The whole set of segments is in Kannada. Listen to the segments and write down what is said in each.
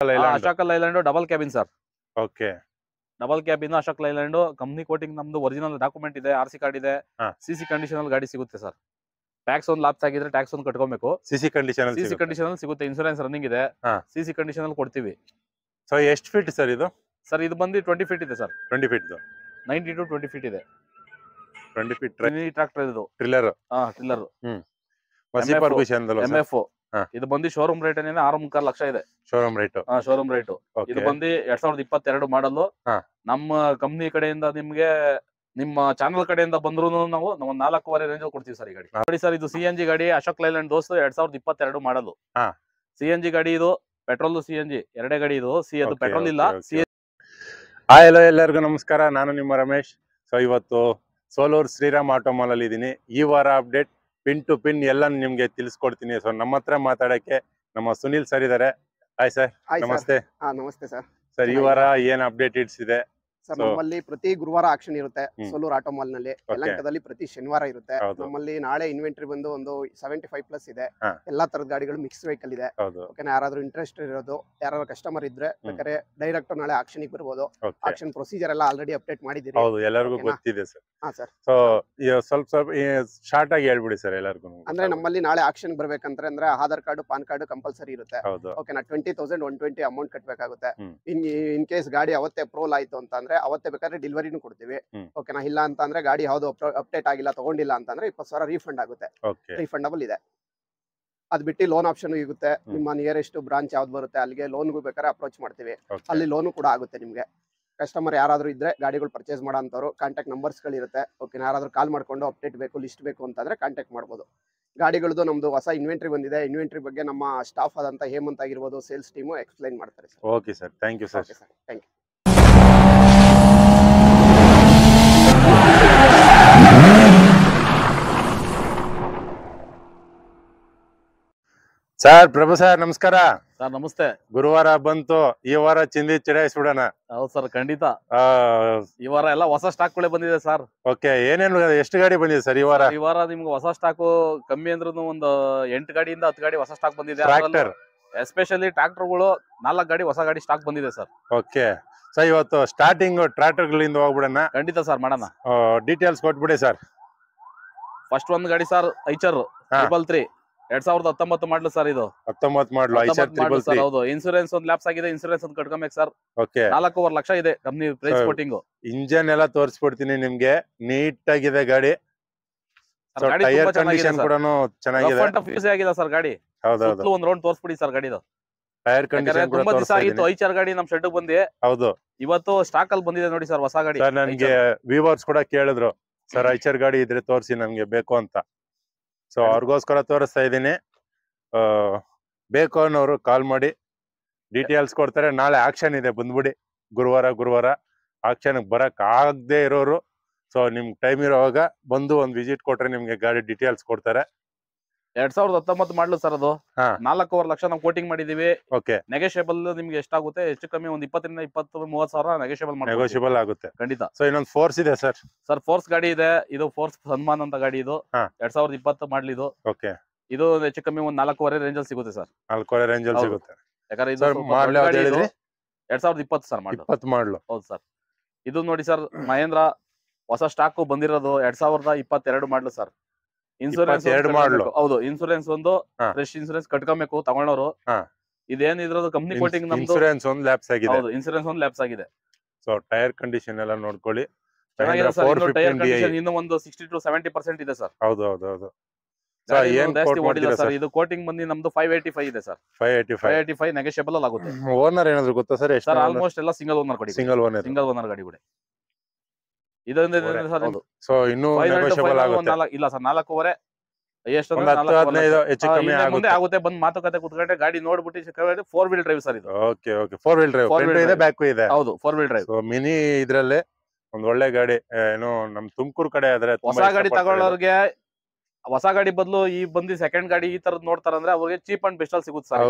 Ashok Leyland double cabin sir. Okay, double cabin Ashok Leyland company quoting ನಮ್ದು ಒರಿಜಿನಲ್ ಡಾಕ್ಯುಮೆಂಟ್ ಇದೆ, RC ಕಾರ್ಡ್ ಇದೆ, CC ಕಂಡೀಷನ್ ಅಲ್ಲಿ ಗಾಡಿ ಸಿಗುತ್ತೆ ಸರ್. ಟ್ಯಾಕ್ಸ್ ಒಂದು ಲಾಪ್ಸ್ ಆಗಿದ್ರೆ ಟ್ಯಾಕ್ಸ್ ಒಂದು ಕಟ್ಕೋಬೇಕು. CC ಕಂಡೀಷನ್ ಅಲ್ಲಿ ಸಿಗುತ್ತೆ. ಇನ್ಶೂರೆನ್ಸ್ ರನ್ನಿಂಗ್ ಇದೆ. CC ಕಂಡೀಷನ್ ಅಲ್ಲಿ ಕೊಡ್ತೀವಿ. ಸೊ ಎಷ್ಟು ಫೀಟ್ ಸರ್ ಇದು? ಸರ್ ಇದು ಬಂದು 20 ಫೀಟ್ ಇದೆ ಸರ್. 20 ಫೀಟ್ 90 to 20 ಫೀಟ್ ಇದೆ. 20 ಫೀಟ್ ಟ್ರಾಕ್ಟರ್ ಇದು ಟ್ರಿಲ್ಲರ್. Thriller MF. ಇದು ಬಂದು ಶೋರೂಮ್ ರೇಟ್ ಏನಿದೆ 6.25 ಲಕ್ಷ ಇದೆ. ಶೋರೂಮ್ ರೇಟ್ ಇದು ಬಂದು 2022 ಮಾಡಲು. ನಮ್ಮ ಕಂಪ್ನಿ ಕಡೆಯಿಂದ ನಿಮ್ಗೆ ನಿಮ್ಮ ಚಾನಲ್ ಕಡೆಯಿಂದ ಬಂದ್ರು ನಾವು 4.5 ರೇಂಜ್ ಕೊಡ್ತೀವಿ ಸರ್ ಈ ಗಾಡಿ. ನೋಡಿ ಸರ್, ಇದು CNG ಗಾಡಿ ಅಶೋಕ್ ಲೈಲ್ಯಾಂಡ್ ದೋಸ್ತ್ 2022 ಮಾಡಲು. CNG ಗಾಡಿ ಇದು. ಪೆಟ್ರೋಲ್ CNG ಎರಡೇ ಗಾಡಿ ಇದು. ಅದು ಪೆಟ್ರೋಲ್ ಇಲ್ಲ. ಹಲೋ, ಎಲ್ಲರಿಗೂ ನಮಸ್ಕಾರ. ನಾನು ನಿಮ್ಮ ರಮೇಶ್. ಸೊ ಇವತ್ತು ಸೋಲೂರ್ ಶ್ರೀರಾಮ್ ಆಟೋಮಾಲ್ ಅಲ್ಲಿ ಇದೀನಿ. ಈ ವಾರ ಅಪ್ಡೇಟ್ ಪಿನ್ ಟು ಪಿನ್ ಎಲ್ಲ ನಿಮ್ಗೆ ತಿಳಿಸ್ಕೊಡ್ತೀನಿ. ಸೊ ನಮ್ಮ ಹತ್ರ ಮಾತಾಡಕ್ಕೆ ನಮ್ಮ ಸುನಿಲ್ ಸರ್ ಇದಾರೆ. ಹಾಯ್ ಸರ್, ನಮಸ್ತೆ. ನಮಸ್ತೆ ಸರ್. ಸರ್, ಈ ವಾರ ಏನ್ ಅಪ್ಡೇಟ್ ಇದೆ ಸರ್? ನಮ್ಮಲ್ಲಿ ಪ್ರತಿ ಗುರುವಾರ ಆಕ್ಷನ್ ಇರುತ್ತೆ ಸೋಲೂರ್ ಆಟೋಮಾಲ್ ನಲ್ಲಿ. ಯಲಹಂಕದಲ್ಲಿ ಪ್ರತಿ ಶನಿವಾರ ಇರುತ್ತೆ. ನಮ್ಮಲ್ಲಿ ನಾಳೆ ಇನ್ವೆಂಟರಿ ಬಂದು ಒಂದು 75+ ಇದೆ. ಎಲ್ಲಾ ತರದ ಗಾಡಿಗಳು ಮಿಕ್ಸ್ ವೆಹಿಕಲ್ ಇದೆ. ಓಕೆನಾ? ಯಾರಾದ್ರೂ ಇಂಟ್ರೆಸ್ಟ್ ಇರೋದು, ಯಾರಾದ್ರೂ ಕಸ್ಟಮರ್ ಇದ್ರೆ ಬೇಕಾದ್ರೆ ಡೈರೆಕ್ಟ್ ನಾಳೆ ಆಕ್ಷನ್ ಗೆ ಬರ್ಬೋದು. ಆಕ್ಷನ್ ಪ್ರೊಸೀಜರ್ ಎಲ್ಲ ಆಲ್ರೆಡಿ ಅಪ್ಡೇಟ್ ಮಾಡಿದೀನಿ. ಹೌದು, ಎಲ್ಲರಿಗೂ ಗೊತ್ತಿದೆ ಸರ್. ಸರ್, ಸೊ ಸ್ವಲ್ಪ ಶಾರ್ಟ್ ಆಗಿ ಹೇಳ್ಬಿಡಿ ಸರ್ ಎಲ್ಲರಿಗೂ. ಅಂದ್ರೆ ನಮ್ಮಲ್ಲಿ ನಾಳೆ ಆಕ್ಷನ್ ಬರ್ಬೇಕಂದ್ರೆ ಅಂದ್ರೆ Aadhaar card, PAN card compulsory ಇರುತ್ತೆ. ಓಕೆನಾ? 20,120 ಅಮೌಂಟ್ ಕಟ್ಬೇಕಾಗುತ್ತೆ. ಇನ್ ಕೇಸ್ ಗಾಡಿ ಅವತ್ತೇ ಅಪ್ರೂವಲ್ ಆಯ್ತು ಅಂತ ಅಂದ್ರೆ ಅವತ್ತೇ ಬೇಕಾದ್ರೆ ಡೆಲಿವರಿನೂ ಕೊಡ್ತೀವಿ. ಓಕೆನಾ? ಇಲ್ಲ ಅಂತ ಅಂದ್ರೆ ಗಾಡಿ ಯಾವ್ದು ಅಪ್ಡೇಟ್ ಆಗಿಲ್ಲ, ತಗೊಂಡಿಲ್ಲ ಅಂತಂದ್ರೆ 20,000 ರೀಫಂಡ್ ಆಗುತ್ತೆ. ರೀಫಂಡಬಲ್ ಇದೆ. ಅದ್ ಬಿಟ್ಟು ಲೋನ್ ಆಪ್ಷನ್ ಇರುತ್ತೆ. ನಿಮ್ಮ ನಿಯರೆಸ್ಟ್ ಬ್ರಾಂಚ್ ಯಾವ್ದು ಬರುತ್ತೆ ಅಲ್ಲಿಗೆ ಲೋನ್ಗೂ ಬೇಕಾದ್ರೆ ಅಪ್ರೋಚ್ ಮಾಡ್ತೀವಿ. ಅಲ್ಲಿ ಲೋನು ಕೂಡ ಆಗುತ್ತೆ ನಿಮ್ಗೆ. ಕಸ್ಟಮರ್ ಯಾರಾದ್ರೂ ಇದ್ರೆ ಗಾಡಿಗಳು ಪರ್ಚೇಸ್ ಮಾಡೋ ಅಂತವ್ರು ಕಾಂಟ್ಯಾಕ್ಟ್ ನಂಬರ್ಸ್ ಗಳಿರುತ್ತೆ. ಓಕೆ, ಯಾರಾದ್ರೂ ಕಾಲ್ ಮಾಡ್ಕೊಂಡು ಅಪ್ಡೇಟ್ ಬೇಕು, ಲಿಸ್ಟ್ ಬೇಕು ಅಂತಂದ್ರೆ ಕಾಂಟ್ಯಾಕ್ಟ್ ಮಾಡ್ಬೋದು. ಗಾಡಿಗಳದ್ದು ನಮ್ದು ಹೊಸ ಇನ್ವೆಂಟ್ರಿ ಬಂದಿದೆ. ಇನ್ವೆಂಟ್ರಿ ಬಗ್ಗೆ ನಮ್ಮ ಸ್ಟಾಫ್ ಆದಂತ ಹೇಮಂತ್ ಆಗಿರ್ಬೋದು, ಸೇಲ್ಸ್ ಟೀಮು ಎಕ್ಸ್ಪ್ಲೈನ್ ಮಾಡ್ತಾರೆ sir. Okay sir, thank you sir. Thank you sir. Prabhu sir, ನಮಸ್ಕಾರ ಸರ್. ನಮಸ್ತೆ. ಗುರುವಾರ ಬಂತು, ಈ ವಾರ ಚಿಂದಿ ಚಿಡಾಯಿಸ್ಬಿಡೋಣ. ಹೌದು ಸರ್, ಖಂಡಿತ. ಈ ವಾರ ಎಲ್ಲ ಹೊಸ ಸ್ಟಾಕ್ ಗಳೇ ಬಂದಿದೆ ಸರ್. ಓಕೆ, ಏನೇನು ಎಷ್ಟು ಗಾಡಿ ಬಂದಿದೆ ಸರ್ ಈ ವಾರ? ಈ ವಾರ ನಿಮ್ಗೆ ಹೊಸ ಸ್ಟಾಕ್ ಕಮ್ಮಿ ಅಂದ್ರೂ ಒಂದು 8 ಗಾಡಿಯಿಂದ 10 ಗಾಡಿ ಹೊಸ ಸ್ಟಾಕ್ ಬಂದಿದೆ. ಟ್ರಾಕ್ಟರ್, ಎಸ್ಪೆಷಲಿ ಟ್ರಾಕ್ಟರ್ಗಳು 4 ಗಾಡಿ ಹೊಸ ಗಾಡಿ ಸ್ಟಾಕ್ ಬಂದಿದೆ ಸರ್. ಓಕೆ, ಸೊ ಇವತ್ತು ಸ್ಟಾರ್ಟಿಂಗ್ ಟ್ರಾಕ್ಟರ್ ಗಳಿಂದ ಹೋಗ್ಬಿಡೋಣ. ಖಂಡಿತ ಸರ್, ಮಾಡೋಣ. ಡೀಟೇಲ್ಸ್ ಕೊಟ್ಬಿಡಿ ಸರ್. ಫಸ್ಟ್ ಒಂದು ಗಾಡಿ ಸರ್, ಐಚರ್ 333 2019 ಮಾಡಲು ಸರ್. ಇದು 19 ಮಾಡಲು ಐಚರ್ 333. ಹೌದು. ಇನ್ಸೂರೆನ್ಸ್ ಒಂದು ಲ್ಯಾಪ್ಸ್ ಆಗಿದೆ. ಇನ್ಸೂರೆನ್ಸ್ ಒಂದು ಕಟ್ಕೊಬೇಕು ಸರ್. ಓಕೆ, 4.25 ಲಕ್ಷ ಇದೆ ಕಂಪ್ನಿ ಪ್ರೈಸ್ ಕೋಟಿಂಗ್. ಇಂಜನ್ ಎಲ್ಲ ತೋರಿಸ್ಬಿಡ್ತೀನಿ ನಿಮ್ಗೆ. ನೀಟ್ ಆಗಿದೆ ಗಾಡಿ. ಟೈರ್ ಕಂಡೀಷನ್ ಕೂಡ ಚೆನ್ನಾಗಿದೆ. ಫ್ಯೂಸ್ ಆಗಿದೆ ಸರ್ ಗಾಡಿ. ಹೌದೌದು. ಒಂದು ರೌಂಡ್ ತೋರಿಸ್ಬಿಡಿ ಸರ್ ಗಾಡಿದು. ಟೈರ್ ಕಂಡೀಷನ್ ತುಂಬಾ ದಿವಸ ಆಗಿತ್ತು ಐಚರ್ ಗಾಡಿ ನಮ್ ಶೆಡ್ ಬಂದಿ. ಹೌದು, ಇವತ್ತು ಸ್ಟಾಕ್ ಅಲ್ಲಿ ಬಂದಿದೆ ನೋಡಿ ಸರ್ ಹೊಸ ಗಾಡಿ. ಸರ್, ನನ್ಗೆ ವ್ಯೂವರ್ಸ್ ಕೂಡ ಕೇಳಿದ್ರು, ಸರ್ ಐಚರ್ ಗಾಡಿ ಇದ್ರೆ ತೋರಿಸಿ ನಮ್ಗೆ ಬೇಕು ಅಂತ. ಸೊ ಅವ್ರಿಗೋಸ್ಕರ ತೋರಿಸ್ತಾ ಇದ್ದೀನಿ. ಬೇಕು ಅನ್ನೋರು ಕಾಲ್ ಮಾಡಿ ಡೀಟೇಲ್ಸ್ ಕೊಡ್ತಾರೆ. ನಾಳೆ ಆಕ್ಷನ್ ಇದೆ, ಬಂದ್ಬಿಡಿ. ಗುರುವಾರ ಆಕ್ಷನ್ ಬರಕ್ ಆಗದೆ ಇರೋರು, ಸೊ ನಿಮ್ಗೆ ಟೈಮ್ ಇರೋವಾಗ ಬಂದು ಒಂದು ವಿಸಿಟ್ ಕೊಟ್ರೆ ನಿಮ್ಗೆ ಗಾಡಿ ಡೀಟೇಲ್ಸ್ ಕೊಡ್ತಾರೆ. 2019 ಮಾಡಲು ಸರ್. ಅದು 4.25 ಲಕ್ಷ ನಾವು ಕೋಟಿಂಗ್ ಮಾಡಿದೀವಿ. ಓಕೆ, ನೆಗೋಷಿಯಬಲ್ ನಿಮ್ಗೆ ಎಷ್ಟಾಗುತ್ತೆ? ಹೆಚ್ಚು ಕಮ್ಮಿ ಒಂದು 20 ರಿಂದ 30 ಸಾವಿರ ನೆಗೋಷಿಯಬಲ್ ಆಗುತ್ತೆ. ಖಂಡಿತ. ಸೊ ಇನ್ನೊಂದು ಫೋರ್ಸ್ ಇದೆ ಸರ್. ಸರ್, ಫೋರ್ಸ್ ಗಾಡಿ ಇದೆ. ಇದು ಫೋರ್ಸ್ ಸನ್ಮಾನ್ ಅಂತ ಗಾಡಿ. ಇದು 2020 ಮಾಡಲಿ. ಇದು ಓಕೆ, ಇದು ಹೆಚ್ಚು ಕಮ್ಮಿ ಒಂದು 4.25 ರೇಂಜ್ ಅಲ್ಲಿ ಸಿಗುತ್ತೆ ಸರ್. 4.25 ರೇಂಜ್ ಅಲ್ಲಿ ಸಿಗುತ್ತೆ. ಯಾಕಂದ್ರೆ ಇದು 2020 ಸರ್ ಮಾಡಲು. 20 ಮಾಡಲು. ಹೌದು ಸರ್. ಇದು ನೋಡಿ ಸರ್, ಮಹೇಂದ್ರ ಹೊಸ ಸ್ಟಾಕ್ ಬಂದಿರೋದು 2022 ಮಾಡಲು ಸರ್. ಇನ್ಸೂರೆನ್ಸ್ ಮಾಡಲು. ಹೌದು. ಇನ್ಸೂರೆನ್ಸ್ ಒಂದು ಫ್ರೆಶ್ ಇನ್ಸೂರೆನ್ಸ್ ಕಟ್ಕೋಬೇಕು ತಗೊಂಡವರು. ಇದೇನ್ ಇದ್ರದ್ದು ಕಂಪ್ನಿ ಕೋಟಿಂಗ್ ನಮ್ದು ಇನ್ಸೂರೆನ್ಸ್ ಒಂದು ಲ್ಯಾಪ್ಸ್ ಆಗಿದೆ. ಹೌದು, ಇನ್ಸೂರೆನ್ಸ್ ಒಂದು ಲ್ಯಾಪ್ಸ್ ಆಗಿದೆ. ಸೊ ಟೈರ್ ಕಂಡೀಷನ್ ಎಲ್ಲ ನೋಡ್ಕೊಳ್ಳಿ. ಚೆನ್ನಾಗಿದೆ ಸರ್. ಟೈರ್ ಕಂಡೀಷನ್ ಇನ್ನು ಒಂದು 60 to 70% ಇದೆ ಸರ್. ಹೌದು. ಸರ್, ಇದು ಕೋಟಿಂಗ್ ಬಂದು ನಮ್ದು 585 ಇದೆ ಸರ್. 585 ನೆಗೋಷಿಯಬಲ್ ಅಲ್ಲಿ ಆಗುತ್ತೆ. ಓನರ್ ಏನಾದ್ರು ಗೊತ್ತಾ ಸರ್? ಸರ್, ಆಲ್ಮೋಸ್ಟ್ ಎಲ್ಲ ಸಿಂಗಲ್ ಓನರ್ ಗಾಡಿ. ಸಿಂಗಲ್ ಓನರ್ ಗಾಡಿ ಕೂಡ ಇದೊಂದು ಸರ್. ಸೊ ಇನ್ನು ನೆಗೋಷಿಯಬಲ್ ಆಗುತ್ತೆ. ಇಲ್ಲ ಸರ್, 4.25 ಎಷ್ಟು ಮುಂದೆ ಆಗುತ್ತೆ. ಬಂದ್ ಮಾತುಕತೆ ಕುತ್ಕೊಂಡ್ರೆ ಗಾಡಿ ನೋಡ್ಬಿಟ್ಟು 4 ವೀಲ್ ಡ್ರೈವ್ ಸರ್ ಇದು. ಓಕೆ, 4 ವೀಲ್ ಡ್ರೈವ್ ಇದೆ, ಬ್ಯಾಕ್ ಇದೆ. ಹೌದು, 4 ವೀಲ್ ಡ್ರೈವ್. ಮಿನಿ ಇದ್ರಲ್ಲೇ ಒಂದ್ ಒಳ್ಳೆ ಗಾಡಿ. ಏನೋ ನಮ್ ತುಮಕೂರು ಕಡೆ ಆದ್ರೆ ಹೊಸ ಗಾಡಿ ತಗೊಳ್ಳೋರ್ಗೆ ಹೊಸ ಗಾಡಿ ಬದಲು ಈ ಬಂದಿ ಸೆಕೆಂಡ್ ಗಾಡಿ ಈ ತರದ್ ನೋಡ್ತಾರಂದ್ರೆ ಅವ್ರಿಗೆ ಚೀಪ್ ಅಂಡ್ ಬೆಸ್ಟ್ ಅಲ್ಲಿ ಸಿಗುತ್ತೆ ಸರ್.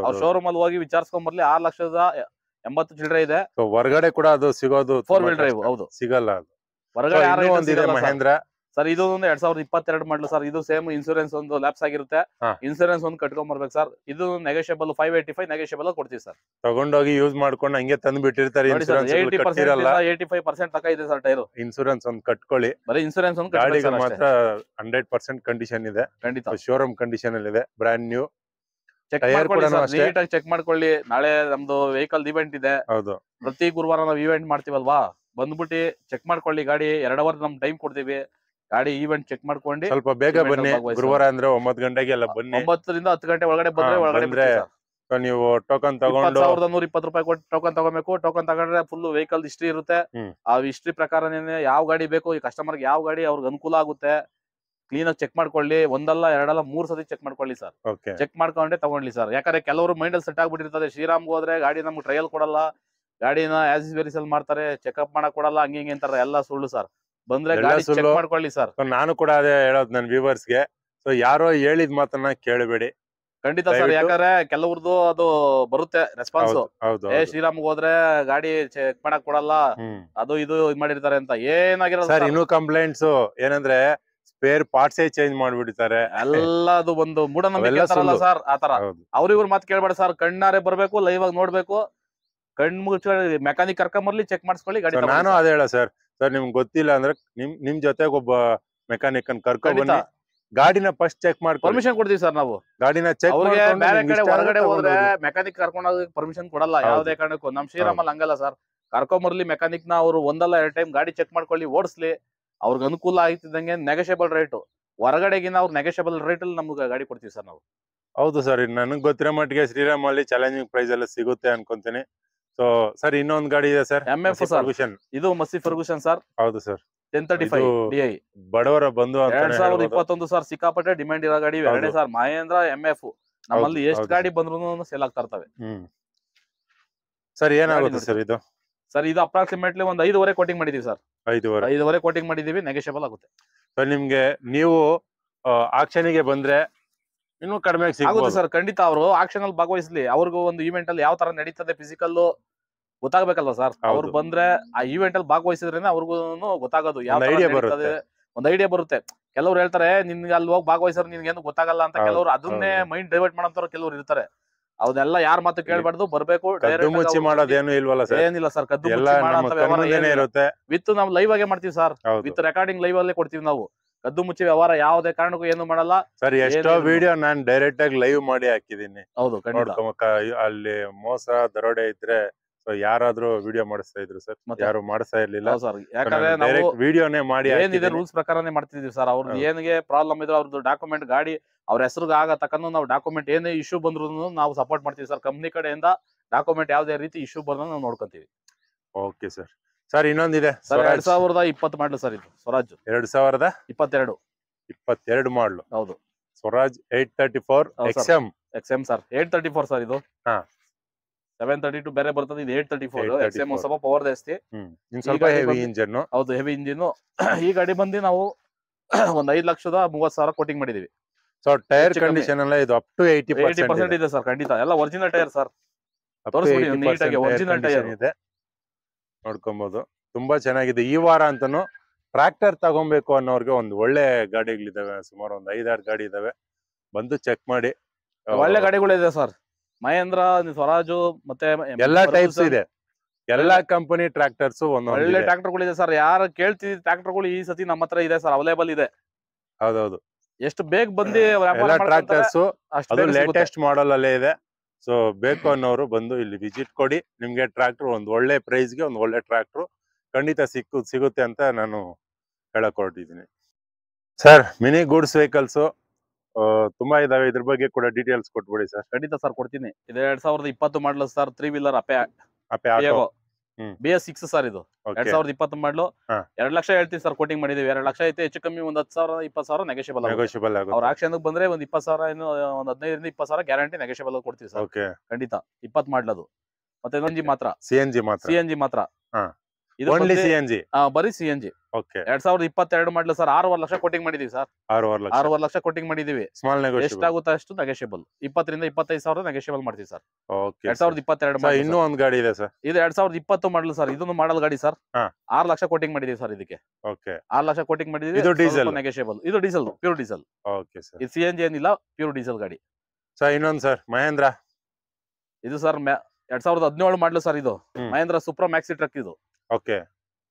ಅವ್ರ ಶೋರೂಮ್ ಅಲ್ಲಿ ಹೋಗಿ ವಿಚಾರಿಸ್ಕೊಂಡ್ ಬರ್ಲಿ. 6,80,000 ಚಿಲ್ಲರೆ ಇದೆ. ಹೊರಗಡೆ ಕೂಡ ಅದು ಸಿಗೋದು 4 ವೀಲ್ ಡ್ರೈವ್. ಹೌದು, ಸಿಗಲ್ಲ ಅದು ಹೊರಗಡೆ. ಮಹೇಂದ್ರ ಸರ್ ಇದು ಒಂದು 2022 ಮಾಡಲು ಸರ್. ಇದು ಸೇಮ್ ಇನ್ಸೂರೆನ್ಸ್ ಒಂದು ಲ್ಯಾಪ್ಸ್ ಆಗಿರುತ್ತೆ. ಇನ್ಸೂರೆನ್ಸ್ ಒಂದು ಕಟ್ಕೊಂಡ್ ಬರ್ಬೇಕು ಸರ್. ಇದು ನೆಗೋಷಿಯಬಲ್ 585 ನೆಗೋಷಿಯಬಲ್ ಕೊಡ್ತೀವಿ ಸರ್. ತಗೊಂಡೋಗಿ ಯೂಸ್ ಮಾಡ್ಕೊಂಡು ಹಂಗೆ ತಂದು ಬಿಟ್ಟಿರ್ತಾರೆ. 85% ತಕ ಇದೆ ಸರ್ ಟೈರು. ಇನ್ಸೂರೆನ್ಸ್ ಒಂದು ಕಟ್ಕೊಳ್ಳಿ. ಬರೀ ಇನ್ಸೂರೆನ್ಸ್ ಒಂದು ಗಾಡಿಗೆ ಮಾತ್ರ 100% ಕಂಡೀಷನ್ ಇದೆ. ಖಂಡಿತ ಶೋರೂಮ್ ಕಂಡೀಷನ್ ಅಲ್ಲಿ ಇದೆ. Brand new. ಚೆಕ್ ಮಾಡ್ಕೊಳ್ಳಿ ಸರ್, ನೀಟಾಗಿ ಚೆಕ್ ಮಾಡ್ಕೊಳ್ಳಿ. ನಾಳೆ ನಮ್ದು ವೆಹಿಕಲ್ ಇವೆಂಟ್ ಇದೆ. ಹೌದು, ಪ್ರತಿ ಗುರುವಾರ ನಾವು ಇವೆಂಟ್ ಮಾಡ್ತೀವಲ್ವಾ, ಬಂದ್ಬಿಟ್ಟು ಚೆಕ್ ಮಾಡ್ಕೊಳ್ಳಿ. ಗಾಡಿ 2 ಅವರ್ ನಮ್ ಟೈಮ್ ಕೊಡ್ತೀವಿ. ಗಾಡಿ ಈವೆಂಟ್ ಚೆಕ್ ಮಾಡ್ಕೊಂಡು ಸ್ವಲ್ಪ ಬೇಗ ಬನ್ನಿ. ಗುರುವಾರ ಅಂದ್ರೆ 9 ಗಂಟೆಗೆ ಎಲ್ಲ ಬನ್ನಿ. 9 ರಿಂದ 10 ಗಂಟೆ ಒಳಗಡೆ ಬಂದ್ರೆ ಒಳಗಡೆ ನೀವು ಟೋಕನ್ ತಗೊಂಡು 1,120 ರೂಪಾಯಿ ಕೊಟ್ಟು ಟೋಕನ್ ತಗೋಬೇಕು. ಟೋಕನ್ ತಗೊಂಡ್ರೆ ಫುಲ್ ವೆಹಿಕಲ್ ಹಿಸ್ಟ್ರಿ ಇರುತ್ತೆ. ಆ ಹಿಸ್ಟ್ರಿ ಪ್ರಕಾರನೇ ಯಾವ ಗಾಡಿ ಬೇಕು, ಈ ಕಸ್ಟಮರ್ಗೆ ಯಾವ ಗಾಡಿ ಅವ್ರಿಗೆ ಅನುಕೂಲ ಆಗುತ್ತೆ ಕ್ಲೀನ್ ಆಗಿ ಚೆಕ್ ಮಾಡ್ಕೊಳ್ಳಿ. ಒಂದಲ್ಲ 2 3 ಸತಿ ಚೆಕ್ ಮಾಡ್ಕೊಳ್ಳಿ ಸರ್. ಚೆಕ್ ಮಾಡ್ಕೊಂಡೆ ತಗೊಂಡ್ಲಿ ಸರ್. ಯಾಕಂದ್ರೆ ಕೆಲವರು ಮೈಂಡ್ ಅಲ್ಲಿ ಸೆಟ್ ಆಗ್ಬಿಟ್ಟಿರ್ತದೆ, ಶ್ರೀರಾಮ್ಗೆ ಹೋದ್ರೆ ಗಾಡಿ ನಮ್ಗೆ ಟ್ರಯಲ್ ಕೊಡಲ್ಲ, ಗಾಡಿನ ಆಸ್ ಇಸ್ ವೆರಿ ಸೆಲ್ ಮಾಡ್ತಾರೆ, ಚೆಕ್ಅಪ್ ಮಾಡಕ್ ಕೊಡಲ್ಲ, ಹಂಗೆ ಹಿಂಗೆ ಅಂತಾರೆ. ಎಲ್ಲ ಸುಳ್ಳು ಸರ್. ಬಂದ್ರೆ ಗಾಡಿ ಚೆಕ್ ಮಾಡ್ಕೊಳ್ಳಿ ಸರ್. ನಾನು ಕೂಡ ಅದೇ ಹೇಳೋದು ನನ್ನ ವ್ಯೂವರ್ಸ್ ಗೆ. ಸೊ ಯಾರೋ ಹೇಳಿದ ಮಾತನ್ನ ಕೇಳಬೇಡಿ. ಖಂಡಿತ ಸರ್. ಯಾಕಂದ್ರೆ ಕೆಲವ್ರದ್ದು ಅದು ಬರುತ್ತೆ ರೆಸ್ಪಾನ್ಸ್, ಶ್ರೀರಾಮ್ಗೆ ಹೋದ್ರೆ ಗಾಡಿ ಚೆಕ್ ಮಾಡಕ್ ಕೊಡಲ್ಲ, ಅದು ಇದು ಇದ್ ಮಾಡಿರ್ತಾರೆ ಅಂತ. ಏನಾಗಿರೋ ಸರ್ ಇನ್ನೂ ಕಂಪ್ಲೇಂಟ್ಸ್ ಏನಂದ್ರೆ ಸ್ಪೇರ್ ಪಾರ್ಟ್ಸ್ ಚೇಂಜ್ ಮಾಡ್ಬಿಡ್ತಾರೆ. ಎಲ್ಲ ಅದು ಒಂದು ಮೂಢನಂಬಿಕೆ ಸರ್. ಆತರ ಅವ್ರಿವ್ರ ಮಾತು ಕೇಳ್ಬೇಡ ಸರ್. ಕಣ್ಣಾರೆ ಬರ್ಬೇಕು, ಲೈವ್ ಆಗಿ ನೋಡ್ಬೇಕು. ಕಣ್ ಮುಚ್ಚಿ ಮೆಕ್ಯಾನಿಕ್ ಕರ್ಕೊಂಬರ್ಲಿ, ಚೆಕ್ ಮಾಡಿಸ್ಕೊಳ್ಳಿ ಗಾಡಿ. ನಾನು ಅದೇ ಹೇಳ ಸರ್. ಸರ್ ನಿಮ್ಗೆ ಗೊತ್ತಿಲ್ಲ ಅಂದ್ರೆ ನಿಮ್ ಜೊತೆಗೆ ಒಬ್ಬ ಮೆಕ್ಯಾನಿಕ್ ಅನ್ನು ಕರ್ಕೊಂಡ್ ಬನ್ನಿ. ಗಾಡಿನ ಫಸ್ಟ್ ಚೆಕ್ ಮಾಡಿ ಪರ್ಮಿಷನ್ ಕೊಡ್ತೀವಿ ಸರ್ ನಾವು. ಗಾಡಿನ ಚೆಕ್ ಬೇರೆ ಕಡೆ ಹೊರಗಡೆ ಹೋದ್ರೆ ಮೆಕ್ಯಾನಿಕ್ ಕರ್ಕೊಂಡು ಹೋಗಕ್ಕೆ ಪರ್ಮಿಷನ್ ಕೊಡಲ್ಲ ಯಾವ್ದೇ ಕಾರಣಕ್ಕೂ. ನಮ್ ಶ್ರೀರಾಮಲ್ಲಿ ಹಂಗಲ್ಲ ಸರ್. ಕರ್ಕೊಂಬರ್ಲಿ ಮೆಕ್ಯಾನಿಕ್ ನ. ಅವ್ರು 1 ಅಲ್ಲ 2 ಟೈಮ್ ಗಾಡಿ ಚೆಕ್ ಮಾಡ್ಕೊಳ್ಳಿ, ಓಡಿಸ್ಲಿ. ಅವ್ರಿಗೆ ಅನುಕೂಲ ಆಗ್ತಿದ್ದಂಗೆ ನೆಗೋಷಿಯಬಲ್ ರೇಟ್, ಹೊರಗಡೆಗಿನ ಅವ್ರು ನೆಗೋಷಿಯಬಲ್ ರೇಟ್ ಅಲ್ಲಿ ನಮ್ಗೆ ಗಾಡಿ ಕೊಡ್ತೀವಿ ಸರ್ ನಾವು. ಹೌದು ಸರ್, ನನಗೆ ಗೊತ್ತಿರೋ ಮಟ್ಟಿಗೆ ಶ್ರೀರಾಮ್ ಅಲ್ಲಿ ಚಾಲೆಂಜಿಂಗ್ ಪ್ರೈಸ್ ಎಲ್ಲ ಸಿಗುತ್ತೆ ಅನ್ಕೊಂತೀನಿ. ಸೊ ಸರ್ ಇನ್ನೊಂದು ಗಾಡಿ ಇದೆ ಸರ್, MF ಫರ್ಗೂಸನ್. ಇದು ಮಸ್ಸಿ ಫರ್ಗೂಸನ್ ಸರ್. ಹೌದು ಸರ್, 1035 DI ಬಡವರ ಬಂಧು 2021 ಸರ್. ಸಿಕ್ಕಾಪಟ್ಟೆ ಡಿಮ್ಯಾಂಡ್ ಇರೋ ಗಾಡಿ ಎರಡೇ ಸರ್. ಮಹೇಂದ್ರ MF ನಮ್ಮಲ್ಲಿ ಎಷ್ಟು ಗಾಡಿ ಬಂದ್ರು ಸೇಲ್ ಆಗ್ತಾ ಇರ್ತವೆ. ಸರ್ ಏನಾಗುತ್ತೆ ಸರ್ ಇದು? ಸರ್ ಇದು ಅಪ್ರಾಕ್ಸಿಮೇಟ್ಲಿ ಒಂದು 5.5 ಕೋಟಿಂಗ್ ಮಾಡಿದೀವಿ ಸರ್. 5.5 ಕೋಟಿಂಗ್ ಮಾಡಿದೀವಿ. ನೆಗೋಷಿಯಬಲ್ ಆಗುತ್ತೆ ಸರ್. ನಿಮ್ಗೆ ನೀವು ಆಕ್ಷನ್ ಗೆ ಬಂದ್ರೆ ಇನ್ನೂ ಕಡಿಮೆ ಆಗುತ್ತೆ ಸರ್. ಖಂಡಿತ ಅವರು ಆಕ್ಷನ್ ಅಲ್ಲಿ ಭಾಗವಹಿಸ್ಲಿ. ಅವ್ರಿಗೂ ಒಂದು ಇವೆಂಟ್ ಅಲ್ಲಿ ಯಾವ ತರ ನಡೀತದೆ ಫಿಸಿಕಲ್ ಗೊತ್ತಾಗಬೇಕಲ್ವ ಸರ್. ಅವ್ರು ಬಂದ್ರೆ ಆ ಇವೆಂಟ್ ಅಲ್ಲಿ ಭಾಗವಹಿಸಿದ್ರೇನೆ ಅವ್ರಿಗೂ ಗೊತ್ತಾಗೋದು, ಯಾವ ಒಂದು ಐಡಿಯಾ ಬರುತ್ತೆ. ಕೆಲವ್ರು ಹೇಳ್ತಾರೆ ನಿನ್ಗೆ ಅಲ್ಲಿ ಹೋಗಿ ಭಾಗವಹಿಸೋರು ನಿನ್ಗೆ ಏನು ಗೊತ್ತಾಗಲ್ಲ ಅಂತ. ಕೆಲವ್ರು ಅದನ್ನೇ ಮೈಂಡ್ ಡೈವರ್ಟ್ ಮಾಡೋಂಥವ್ರು ಕೆಲವ್ರು ಇರ್ತಾರೆ. ಅದೆಲ್ಲ ಯಾರ ಮಾತು ಕೇಳ್ಬಾರ್ದು, ಬರ್ಬೇಕು. ಮುಚ್ಚಿ ಮಾಡೋದೇನು ಇಲ್ವಲ್ಲ ಸರ್? ಏನಿಲ್ಲ ಸರ್, ಕದ್ದು ಮುಚ್ಚಿ ಇರುತ್ತೆ. ವಿತ್ ನಾವು ಲೈವ್ ಆಗೇ ಮಾಡ್ತೀವಿ ಸರ್. ವಿತ್ ರೆಕಾರ್ಡಿಂಗ್ ಲೈವ್ ಅಲ್ಲೇ ಕೊಡ್ತೀವಿ ನಾವು. ಕದ್ದು ಮುಚ್ಚಿ ವ್ಯವಹಾರ ಯಾವುದೇ ಕಾರಣಕ್ಕೂ ಏನು ಮಾಡಲ್ಲ ಸರ್. ಎಷ್ಟೋ ವಿಡಿಯೋ ನಾನ್ ಡೈರೆಕ್ಟ್ ಆಗಿ ಲೈವ್ ಮಾಡಿ ಹಾಕಿದೀನಿ. ಹೌದು, ಅಲ್ಲಿ ಮೋಸ ದರೋಡೆ ಇದ್ರೆ ಯಾರಾದ್ರೂ ವಿಡಿಯೋ ಮಾಡಿಸ್ತಾ ಇದ್ರು ಸರ್? ಯಾರು ಮಾಡಿಸ್ತಾ ಇರ್ಲಿಲ್ಲ ಸರ್. ಯಾಕಂದ್ರೆ ನಾವು ವಿಡಿಯೋನೇ ಮಾಡಿ ಏನಿದೆ ರೂಲ್ಸ್ ಪ್ರಕಾರನೇ ಮಾಡ್ತಿದೀವಿ ಸರ್. ಅವ್ರದ್ದು ಏನಿಗೆ ಪ್ರಾಬ್ಲಮ್ ಇದ್ರೆ ಅವ್ರದ್ದು ಡಾಕ್ಯುಮೆಂಟ್, ಗಾಡಿ ಅವ್ರ ಹೆಸರಿಗೆ ಆಗತಕ್ಕನ್ನು ನಾವು ಡಾಕ್ಯುಮೆಂಟ್ ಏನೇ ಇಶ್ಯೂ ಬಂದ್ರು ನಾವು ಸಪೋರ್ಟ್ ಮಾಡ್ತೀವಿ ಸರ್. ಕಂಪ್ನಿ ಕಡೆಯಿಂದ ಡಾಕ್ಯುಮೆಂಟ್ ಯಾವ್ದೇ ರೀತಿ ಇಶ್ಯೂ ಬಂದ್ರು ನಾವು ನೋಡ್ಕೊಂತೀವಿ. Okay sir. ಸರ್ ಇನ್ನೊಂದಿದೆ ಸರ್, 2020 ಮಾಡಲು ಸರ್. ಇದು ಸ್ವರಾಜ್ 2022 ಮಾಡಲು. ಹೌದು, ಸ್ವರಾಜ್ 834 XM ಸರ್. 834 ಸರ್. ಇದು 732 ಬೇರೆ ಬರ್ತದೆ. ಇದು 834 XM. ಸ್ವಲ್ಪ ಪವರ್ ಜಾಸ್ತಿ, ಸ್ವಲ್ಪ ಹೆವಿ ಇಂಜಿನ್. ಹೌದು, ಹೆವಿ ಇಂಜಿನ್. ಈ ಗಾಡಿ ಬಂದು ನಾವು ಒಂದು 5,30,30,000 ಕೋಟಿಂಗ್ ಮಾಡಿದೀವಿ. ಸೊ ಟೈರ್ ಕಂಡೀಷನ್ ಎಲ್ಲ ಇದು ಅಪ್ ಟು 80% ಇದೆ ಸರ್. ಖಂಡಿತ ಎಲ್ಲ ಒರಿಜಿನಲ್ ಟೈರ್ ಸರ್. ತೋರಿಸ್ಬಿಡಿ ನೀಟಾಗಿ ಒರಿಜಿನಲ್ ಟೈರ್ ಇದೆ, ನೋಡ್ಕೊಬಹುದು. ತುಂಬಾ ಚೆನ್ನಾಗಿದೆ. ಈ ವಾರ ಅಂತಾನು ಟ್ರ್ಯಾಕ್ಟರ್ ತಗೊಬೇಕು ಅನ್ನೋರ್ಗೆ ಒಂದು ಒಳ್ಳೆ ಗಾಡಿಗಳಿದಾವೆ. ಸುಮಾರು ಒಂದು 5-6 ಗಾಡಿ ಇದಾವೆ. ಬಂದು ಚೆಕ್ ಮಾಡಿ. ಒಳ್ಳೆ ಗಾಡಿಗಳಿದೆ ಸರ್. ಮಹೇಂದ್ರ, ಸ್ವರಾಜು, ಮತ್ತೆ ಎಲ್ಲಾ ಟೈಪ್ಸ್ ಇದೆ. ಎಲ್ಲಾ ಕಂಪನಿ ಟ್ರ್ಯಾಕ್ಟರ್ಸ್ ಒಳ್ಳೆ ಟ್ರ್ಯಾಕ್ಟರ್ಗಳಿದೆ ಸರ್. ಯಾರು ಕೇಳ್ತಿದ್ ಟ್ರ್ಯಾಕ್ಟರ್ಗಳು ಈ ಸತಿ ನಮ್ಮ ಹತ್ರ ಇದೆ ಸರ್, ಅವೈಲೇಬಲ್ ಇದೆ. ಹೌದೌದು, ಎಷ್ಟು ಬೇಗ ಬಂದು ಎಲ್ಲಾ ಟ್ರ್ಯಾಕ್ಟರ್ಸ್ ಅದು ಲೇಟೆಸ್ಟ್ ಮಾಡೆಲ್ ಅಲ್ಲೇ ಇದೆ. ಸೊ ಬೇಕು ಅನ್ನೋರು ಬಂದು ಇಲ್ಲಿ ವಿಸಿಟ್ ಕೊಡಿ. ನಿಮ್ಗೆ ಟ್ರ್ಯಾಕ್ಟರ್ ಒಂದು ಒಳ್ಳೆ ಪ್ರೈಸ್ಗೆ ಒಂದು ಒಳ್ಳೆ ಟ್ರ್ಯಾಕ್ಟರ್ ಖಂಡಿತ ಸಿಗುತ್ತೆ ಅಂತ ನಾನು ಹೇಳಕ್ ಹೊರಟಿದ್ದೀನಿ. ಸರ್ ಮಿನಿ ಗೂಡ್ಸ್ ವೆಹಿಕಲ್ಸ್ ತುಂಬಾ ಇದಾವೆ. ಇದ್ರ ಬಗ್ಗೆ ಕೂಡ ಡೀಟೇಲ್ಸ್ ಕೊಟ್ಬಿಡಿ ಸರ್. ಖಂಡಿತ ಸರ್, ಕೊಡ್ತೀನಿ. ಇದು 2020 ಮಾಡಲು sir. 3 wheeler Ape BS6 sir. ಇದು 2020 ಮಾಡಲು. 2 ಲಕ್ಷ ಹೇಳ್ತೀವಿ ಸರ್. ಕೋಟಿಂಗ್ ಮಾಡಿದೀವಿ. 2 ಲಕ್ಷ ಐತೆ. ಹೆಚ್ಚು ಕಮ್ಮಿ ಒಂದು 10,000 20,000 ನೆಗೋಷಿಯಬಲ್ ಆಗುತ್ತೆ. ಅವ್ರ ಆಕ್ಷನ್ ಬಂದ್ರೆ ಒಂದು 20,000 ಒಂದು 15 ರಿಂದ 20,000 ಗ್ಯಾರಂಟಿ ನೆಗೋಷಿಯಬಲ್ ಕೊಡ್ತೀವಿ ಸರ್. ಖಂಡಿತ. 20 ಮಾಡ್ಲದು. ಮತ್ತೆ CNG ಮಾತ್ರ. Only CNG. ಬರೀ CNG. ಓಕೆ 2022 ಮಾಡಲು ಸರ್ 6.5 ಲಕ್ಷ ಕೋಟಿಂಗ್ ಮಾಡಿದೀವಿ ಸರ್. 6.5 ಲಕ್ಷ ಕೋಟಿಂಗ್ ಮಾಡಿದೀವಿ. Small negotiable. ಎಷ್ಟಾಗುತ್ತೆ ಅಷ್ಟು ನೆಗೋಷಿಯಬಲ್. 20 ರಿಂದ 25 ಸಾವಿರ ನೆಗೋಷಿಯಬಲ್ ಮಾಡ್ತೀವಿ ಸರ್. ಓಕೆ 2022 ಸರ್ ಇನ್ನೂ ಒಂದು ಗಾಡಿ ಇದೆ ಸರ್. ಇದು 2020 ಮಾಡಲು ಸರ್. ಇದೊಂದು ಮಾಡಲ್ ಗಾಡಿ ಸರ್. 6 ಲಕ್ಷ ಕೋಟಿಂಗ್ ಮಾಡಿದೀವಿ ಸರ್ ಇದಕ್ಕೆ. ಓಕೆ 6 ಲಕ್ಷ ಕೋಟಿಂಗ್ ಮಾಡಿದೀವಿ. ಇದು ಡೀಸೆಲ್ ನೆಗೋಷಿಯಬಲ್. ಇದು diesel, pure diesel. Okay sir. ಇದು CNG ಏನಿಲ್ಲ, ಪ್ಯೂರ್ ಡೀಸೆಲ್ ಗಾಡಿ. ಸರ್ ಇನ್ನೊಂದು ಸರ್ ಮಹೇಂದ್ರ. ಇದು ಸರ್ 2017 ಮಾಡಲು ಸರ್. ಇದು ಮಹೇಂದ್ರ ಸೂಪ್ರಾ ಮ್ಯಾಕ್ಸಿ ಟ್ರಕ್ ಇದು. ಓಕೆ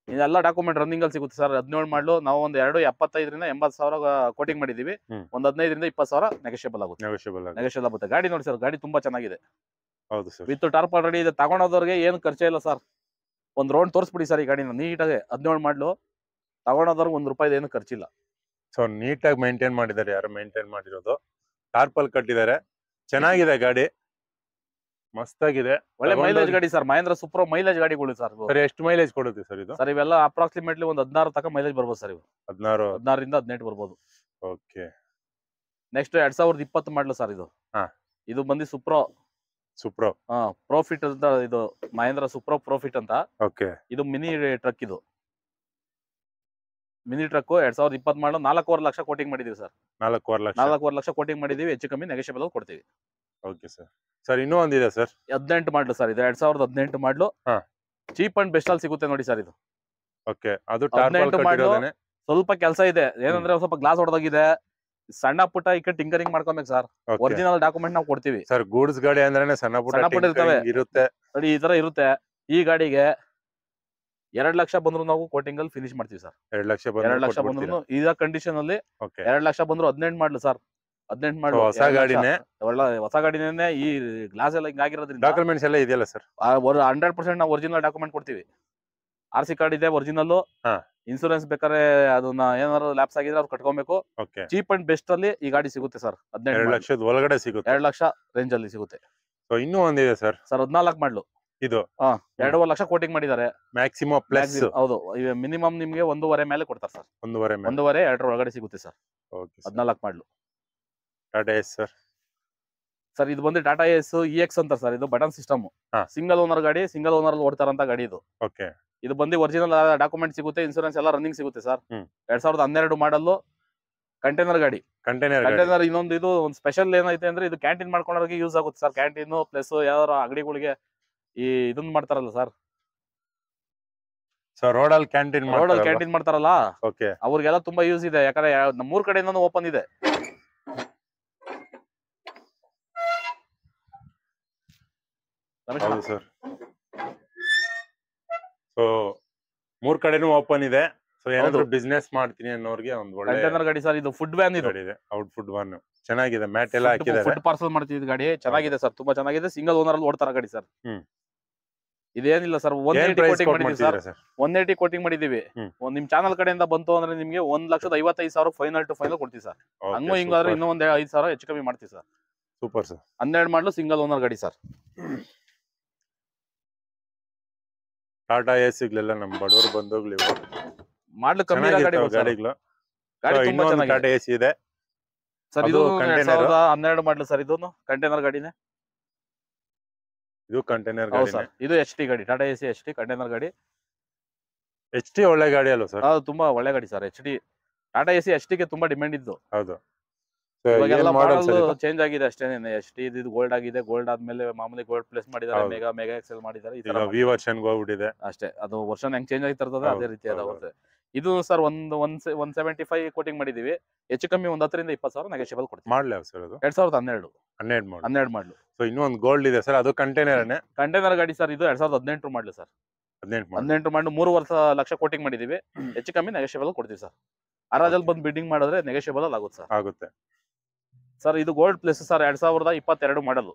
ಇದೆಲ್ಲ ಡಾಕ್ಯುಮೆಂಟ್ ರನ್ನಿಂಗ್ ಅಲ್ಲಿ ಸಿಗುತ್ತೆ ಸರ್. 17 ಮಾಡಲು ನಾವು ಒಂದು 2.75 ರಿಂದ 80 ಸಾವಿರ ಕೋಟಿಂಗ್ ಮಾಡಿದೀವಿ. ಒಂದು 15 ರಿಂದ 20 ಸಾವಿರ ನೆಗೋಷಿಯಬಲ್ ಆಗುತ್ತೆ. ನೆಗೋಷಿಯಬಲ್ ಆಗುತ್ತೆ. ಗಾಡಿ ನೋಡಿ ಸರ್, ಗಾಡಿ ತುಂಬಾ ಚೆನ್ನಾಗಿದೆ. ಹೌದು ಸರ್. ವಿತ್ ಟಾರ್ಪ್ ಆಲ್ರೆಡಿ ಇದೆ. ತಗೊಂಡೋದವ್ರಿಗೆ ಏನು ಖರ್ಚೇ ಇಲ್ಲ ಸರ್. ಒಂದು ರೌಂಡ್ ತೋರಿಸ್ಬಿಡಿ ಸರ್ ಈ ಗಾಡಿನ ನೀಟಾಗಿ. 17 ಮಾಡಲು ತಗೊಂಡೋದವ್ರಿಗೆ ₹1 ಏನು ಖರ್ಚಿಲ್ಲ. ಸೊ ನೀಟಾಗಿ ಮೇಂಟೈನ್ ಮಾಡಿದ್ದಾರೆ. ಯಾರು ಮೇಂಟೈನ್ ಮಾಡಿರೋದು, ಟಾರ್ಪಲ್ ಕಟ್ಟಿದ್ದಾರೆ. ಚೆನ್ನಾಗಿದೆ ಗಾಡಿ, ಮಸ್ತಾಗಿದೆ. ಒಳ್ಳೆ ಮೈಲೇಜ್ ಗಾಡಿ ಸರ್. ಮಹೇಂದ್ರ ಸೂಪರ್ ಮೈಲೇಜ್ ಗಾಡಿಗಳು ಸರ್. ಸರ್ ಎಷ್ಟು ಮೈಲೇಜ್ ಕೊಡುತ್ತೆ ಸರ್ ಇದು? ಸರ್ ಇವೆಲ್ಲ ಅಪ್ರಾಕ್ಸಿಮೇಟ್ಲಿ ಒಂದು 16 ತನಕ ಮೈಲೇಜ್ ಬರ್ಬೋದು ಸರ್. ಇವು 16 ರಿಂದ 18 ಬರ್ಬೋದು. ಓಕೆ ನೆಕ್ಸ್ಟ್ 2020 ಮಾಡಲು ಸರ್. ಇದು ಇದು ಬಂದು ಸುಪ್ರೋ ಪ್ರೋಫಿಟ್ ಅಂತ. ಇದು ಮಹೇಂದ್ರ ಸೂಪ್ರೋ ಪ್ರೋಫಿಟ್ ಅಂತ. ಓಕೆ ಇದು ಮಿನಿ ಟ್ರಕ್. ಇದು ಮಿನಿ ಟ್ರಕ್ 2020 ಮಾಡಲು 4.5 ಲಕ್ಷ ಕೋಟಿಂಗ್ ಮಾಡಿದೀವಿ ಸರ್. 4.5 ಲಕ್ಷ ಕೋಟಿಂಗ್ ಮಾಡಿದೀವಿ. ಹೆಚ್ಚು ಕಮ್ಮಿ ನೆಗೋಷಿಯಬಲ್ ಕೊಡ್ತೀವಿ. Okay sir. ಸರ್ ಇನ್ನೂ ಒಂದಿದೆ ಸರ್. 18 ಮಾಡಲು ಸರ್. ಇದು 2018 ಮಾಡಲು. ಚೀಪ್ ಅಂಡ್ ಬೆಸ್ಟ್ ಅಲ್ಲಿ ಸಿಗುತ್ತೆ ನೋಡಿ ಸರ್ ಇದು. ಓಕೆ ಅದು ಟಾರ್ಪಲ್ ಕಟ್ಟಿರೋದೇನೆ. ಸ್ವಲ್ಪ ಕೆಲಸ ಇದೆ. ಏನಂದ್ರೆ ಸ್ವಲ್ಪ ಗ್ಲಾಸ್ ಹೊಡೆದೋಗಿದೆ. ಸಣ್ಣ ಪುಟ್ಟ ಈ ಕಡೆ ಟಿಂಕರಿಂಗ್ ಮಾಡ್ಕೊಬೇಕು ಸರ್. ಒರಿಜಿನಲ್ ಡಾಕ್ಯುಮೆಂಟ್ ನಾವು ಕೊಡ್ತೀವಿ ಸರ್. ಗೂಡ್ಸ್ ಗಾಡಿ ಅಂದ್ರೆ ಸಣ್ಣ ಪುಟ್ಟ ಇರುತ್ತೆ ನೋಡಿ. ಈ ತರ ಇರುತ್ತೆ. ಈ ಗಾಡಿಗೆ 2 ಲಕ್ಷ ಬಂದ್ರು ನಾವು ಕೋಟಿಂಗ್ ಅಲ್ಲಿ ಫಿನಿಶ್ ಮಾಡ್ತೀವಿ ಸರ್. 2 ಲಕ್ಷ ಬಂದ್ರು ಈಗ ಕಂಡೀಷನ್ ಅಲ್ಲಿ 2 ಲಕ್ಷ ಬಂದ್ರು. 18 ಮಾಡಲು ಸರ್. 18 ಮಾಡಲು ಹೊಸ ಗಾಡಿನೇ. ಒಳ್ಳೆ ಹೊಸ ಗಾಡಿನೇ. ಈ ಗ್ಲಾಸ್ ಎಲ್ಲ ಹಿಂಗಾಗಿರೋದ್ರಿಂದ ಡಾಕ್ಯುಮೆಂಟ್ಸ್ ಎಲ್ಲ ಇದೆಯಲ್ಲ ಸರ್. 100% ನಾವು ಒರಿಜಿನಲ್ ಡಾಕ್ಯುಮೆಂಟ್ ಕೊಡ್ತೀವಿ. RC ಕಾರ್ಡ್ ಇದೆ ಒರಿಜಿನಲ್. ಇನ್ಸೂರೆನ್ಸ್ ಬೇಕಾದ್ರೆ ಅದನ್ನ ಏನಾದ್ರು ಲ್ಯಾಪ್ಸ್ ಆಗಿದ್ರೆ ಅವ್ರು ಕಟ್ಕೊಬೇಕು. ಚೀಪ್ ಅಂಡ್ ಬೆಸ್ಟ್ ಅಲ್ಲಿ ಈ ಗಾಡಿ ಸಿಗುತ್ತೆ ಸರ್. 2 ಲಕ್ಷದ ಒಳಗಡೆ ಸಿಗುತ್ತೆ. 2 ಲಕ್ಷ ರೇಂಜ್ ಅಲ್ಲಿ ಸಿಗುತ್ತೆ. ಇನ್ನೂ ಒಂದಿದೆ ಸರ್. 14 ಮಾಡಲು. ಇದು 2.5 ಲಕ್ಷ ಕೋಟಿಂಗ್ ಮಾಡಿದ್ದಾರೆ. Maximum plus. ಹೌದು. ಮಿನಿಮಮ್ ನಿಮ್ಗೆ 1.5 ಮೇಲೆ ಕೊಡ್ತಾರೆ ಸರ್. 1.5 2 ಒಳಗಡೆ ಸಿಗುತ್ತೆ ಸರ್. 14 ಮಾಡಲು. Tata yes sir. ಸರ್ ಇದು ಬಂದು ಟಾಟಾ ಎಸ್ EX ಅಂತ ಸರ್. ಇದು ಬಟನ್ ಸಿಸ್ಟಮ್. ಸಿಂಗಲ್ ಓನರ್ ಗಾಡಿ. ಸಿಂಗಲ್ ಓನರ್ ಅಲ್ಲಿ ಓಡ್ತಾರಂತ ಗಾಡಿ ಇದು. ಓಕೆ ಇದು ಬಂದು ಒರಿಜಿನಲ್ ಡಾಕ್ಯುಮೆಂಟ್ ಸಿಗುತ್ತೆ. ಇನ್ಸೂರೆನ್ಸ್ ಎಲ್ಲ ರನ್ನಿಂಗ್ ಸಿಗುತ್ತೆ ಸರ್. 2012 ಮಾಡಲು. ಕಂಟೈನರ್ ಗಾಡಿ. ಕಂಟೈನರ್ ಇನ್ನೊಂದು ಇದು ಒಂದು ಸ್ಪೆಷಲ್ ಏನೈತೆ ಅಂದ್ರೆ ಇದು ಕ್ಯಾಂಟೀನ್ ಮಾಡ್ಕೊಂಡವ್ರಿಗೆ ಯೂಸ್ ಆಗುತ್ತೆ ಸರ್. ಕ್ಯಾಂಟೀನ್ ಪ್ಲಸ್ ಯಾವ್ದಾರ ಅಂಗಡಿಗಳಿಗೆ ಈ ಇದನ್ನ ಮಾಡ್ತಾರಲ್ಲ ಸರ್. ರೋಡಲ್ಲಿ ಕ್ಯಾಂಟೀನ್ ಮಾಡ್ತಾರಲ್ಲ, ಅವ್ರಿಗೆಲ್ಲ ತುಂಬಾ ಯೂಸ್ ಇದೆ. ಯಾಕಂದ್ರೆ ನಮ್ಮೂರ್ ಕಡೆಯಿಂದ ಓಪನ್ ಇದೆ. ಹೌದು ಸರ್. ಸೊ 3 ಕಡೆನೂ ಓಪನ್ ಇದೆ. ಸೊ ಏನಾದ್ರು ಬಿಸ್ನೆಸ್ ಮಾಡ್ತೀನಿ ಅನ್ನೋರಿಗೆ ಒಂದು ಒಳ್ಳೆ ಕಂಟೈನರ್ ಗಾಡಿ ಸರ್. ಇದು ಫುಡ್ ವ್ಯಾನ್ ಇದೆ. ಔಟ್ ಫುಡ್ ವ್ಯಾನ್ ಚೆನ್ನಾಗಿದೆ. ಮ್ಯಾಟ್ ಎಲ್ಲ ಹಾಕಿದ್ದಾರೆ. ಫುಡ್ ಪಾರ್ಸಲ್ ಮಾಡ್ತಿದ್ ಗಾಡಿ ಚೆನ್ನಾಗಿದೆ ಸರ್. ತುಂಬಾ ಚೆನ್ನಾಗಿದೆ. ಸಿಂಗಲ್ ಓನರ್ ಅಲ್ಲಿ ಓಡ್ತಾರ ಗಾಡಿ ಸರ್. ಇದೇನಿಲ್ಲ ಸರ್. 180 ಕೋಟಿಂಗ್ ಮಾಡಿದೀವಿ ಸರ್. 180 ಕೋಟಿಂಗ್ ಮಾಡಿದೀವಿ. ನಿಮ್ ಚಾನಲ್ ಕಡೆಯಿಂದ ಬಂತು ಅಂದ್ರೆ ನಿಮ್ಗೆ 1,55,000 ಫೈನಲ್ ಟು ಫೈನಲ್ ಕೊಡ್ತೀವಿ ಸರ್. ಹಂಗೂ ಹಿಂಗಾದ್ರೆ ಇನ್ನೂ ಒಂದ್ 5,000 ಹೆಚ್ಚು ಕಮ್ಮಿ ಮಾಡ್ತೀವಿ ಸರ್. Super sir. 12 ಮಾಡಲು ಸಿಂಗಲ್ ಓನರ್ ಗಾಡಿ ಸರ್. ಟಾಟಾ ಎಸ್ಗಳೆಲ್ಲ ನಮ್ಮ ಬಡವರು ಬಂದೋಗ್ಲಿ. ಮಾಡ್ಲು ಕಮ್ಮಿ ಗಾಡಿಗಳು. ಗಾಡಿ ತುಂಬಾ ಚೆನ್ನಾಗಿದೆ. ಟಾಟಾ ಎಸ್ ಇದೆ ಸರ್. ಇದು 2012 ಮಾಡಲು ಸರ್. ಇದೊಂದು ಕಂಟೈನರ್ ಗಾಡಿನೇ. ಇದು ಕಂಟೈನರ್ ಗಾಡಿ. ಇದು HT ಗಾಡಿ. ಟಾಟಾ ಎಸಿ HT ಕಂಟೈನರ್ ಗಾಡಿ. HT ಒಳ್ಳೆ ಗಾಡಿ ಅಲ್ವಾ ಸರ್? ಅದು ತುಂಬಾ ಒಳ್ಳೆ ಗಾಡಿ sir. HT Tata AC HT ಗೆ ತುಂಬಾ ಡಿಮ್ಯಾಂಡ್ ಇದ್ದು. ಹೌದು. ಚೇಂಜ್ ಆಗಿದೆ ಅಷ್ಟೇನೆ. HT ಇದು ಗೋಲ್ಡ್ ಆಗಿದೆ. ಗೋಲ್ಡ್ ಆದ್ಮೇಲೆ ಮಾಮೂಲಿ ಗೋಲ್ಡ್ ಪ್ಲೇಸ್ ಮಾಡಿದ್ದಾರೆ. ಮೆಗಾ ಎಕ್ಸೆಲ್ ಮಾಡಿದ್ದಾರೆ. ವಿ ವರ್ಷನ್ ಹೋಗ್ಬಿಟ್ಟಿದೆ ಅಷ್ಟೇ. ಅದು ವರ್ಷನ್ ಹೆಂಗ್ ಚೇಂಜ್ ಆಗ್ತಿರ್ತದೆ ಅದೇ ರೀತಿ ಅದಾಗುತ್ತೆ. ಇದು ಸರ್ 175 ಕೋಟಿಂಗ್ ಮಾಡಿದೀವಿ. ಹೆಚ್ಚು ಕಮ್ಮಿ 10 ರಿಂದ 20 ಸಾವಿರ ನೆಗೋಷಿಯಬಲ್ ಕೊಡ್ತೀವಿ. ಮಾಡಲಿ ಸರ್. ಅದು 2012 ಮಾಡಲು. ಸೊ ಇನ್ನೂ ಒಂದು ಗೋಲ್ಡ್ ಇದೆ ಸರ್. ಅದು ಕಂಟೈನರ್ ಗಾಡಿ ಸರ್. ಇದು 2018 ಮಾಡಲು ಸರ್. 18 ಮಾಡಲು 3 ಲಕ್ಷ ಕೋಟಿಂಗ್ ಮಾಡಿದೀವಿ. ಹೆಚ್ಚು ಕಮ್ಮಿ ನೆಗೋಷಿಯಬಲ್ ಕೊಡ್ತೀವಿ ಸರ್. ಅರಾಜಲ್ಲಿ ಬಂದು ಬಿಡ್ಡಿಂಗ್ ಮಾಡಿದ್ರೆ ನೆಗೋಷಿಯಬಲ್ ಅಲ್ಲಿ ಆಗುತ್ತೆ ಸರ್. ಆಗುತ್ತೆ ಸರ್. ಇದು ಗೋಲ್ಡ್ ಪ್ಲಸ್ ಸರ್. 2022 ಮಾಡಲು.